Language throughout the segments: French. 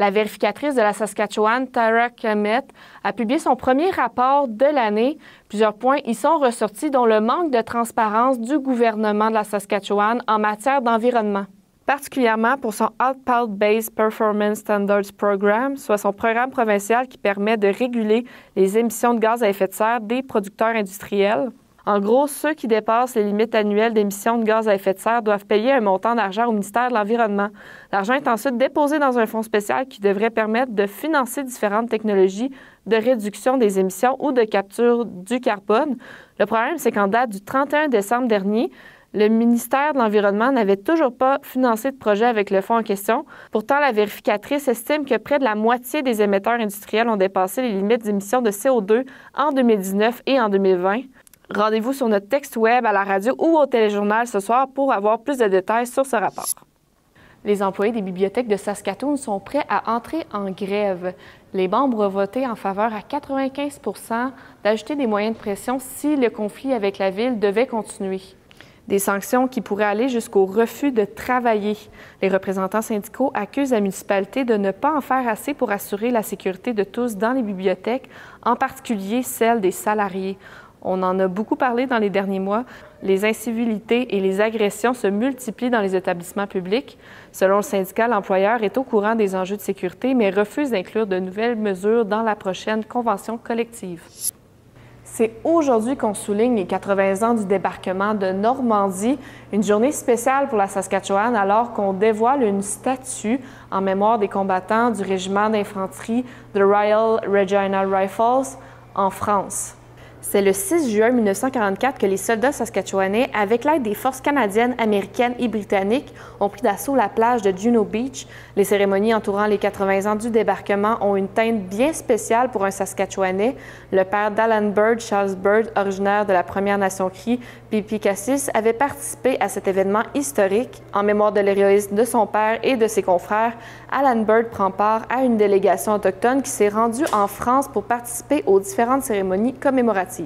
La vérificatrice de la Saskatchewan, Tara Kemet, a publié son premier rapport de l'année. Plusieurs points y sont ressortis, dont le manque de transparence du gouvernement de la Saskatchewan en matière d'environnement, particulièrement pour son Outpout-Based Performance Standards Program, soit son programme provincial qui permet de réguler les émissions de gaz à effet de serre des producteurs industriels. En gros, ceux qui dépassent les limites annuelles d'émissions de gaz à effet de serre doivent payer un montant d'argent au ministère de l'Environnement. L'argent est ensuite déposé dans un fonds spécial qui devrait permettre de financer différentes technologies de réduction des émissions ou de capture du carbone. Le problème, c'est qu'en date du 31 décembre dernier, le ministère de l'Environnement n'avait toujours pas financé de projet avec le fonds en question. Pourtant, la vérificatrice estime que près de la moitié des émetteurs industriels ont dépassé les limites d'émissions de CO2 en 2019 et en 2020. Rendez-vous sur notre texte web, à la radio ou au téléjournal ce soir pour avoir plus de détails sur ce rapport. Les employés des bibliothèques de Saskatoon sont prêts à entrer en grève. Les membres ont voté en faveur à 95 % d'ajouter des moyens de pression si le conflit avec la ville devait continuer. Des sanctions qui pourraient aller jusqu'au refus de travailler. Les représentants syndicaux accusent la municipalité de ne pas en faire assez pour assurer la sécurité de tous dans les bibliothèques, en particulier celle des salariés. On en a beaucoup parlé dans les derniers mois. Les incivilités et les agressions se multiplient dans les établissements publics. Selon le syndicat, l'employeur est au courant des enjeux de sécurité, mais refuse d'inclure de nouvelles mesures dans la prochaine convention collective. C'est aujourd'hui qu'on souligne les 80 ans du débarquement de Normandie, une journée spéciale pour la Saskatchewan alors qu'on dévoile une statue en mémoire des combattants du régiment d'infanterie de Royal Regimental Rifles en France. C'est le 6 juin 1944 que les soldats saskatchewanais, avec l'aide des forces canadiennes, américaines et britanniques, ont pris d'assaut la plage de Juno Beach. Les cérémonies entourant les 80 ans du débarquement ont une teinte bien spéciale pour un Saskatchewanais. Le père d'Alan Bird, Charles Bird, originaire de la Première Nation Crie, Pipicassis, avait participé à cet événement historique. En mémoire de l'héroïsme de son père et de ses confrères, Alan Bird prend part à une délégation autochtone qui s'est rendue en France pour participer aux différentes cérémonies commémoratives.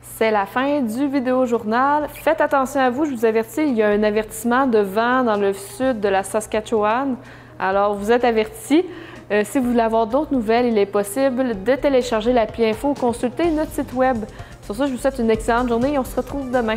C'est la fin du vidéo-journal. Faites attention à vous, je vous avertis, il y a un avertissement de vent dans le sud de la Saskatchewan. Alors, vous êtes avertis. Si vous voulez avoir d'autres nouvelles, il est possible de télécharger l'appli Info ou consulter notre site web. Sur ce, je vous souhaite une excellente journée et on se retrouve demain.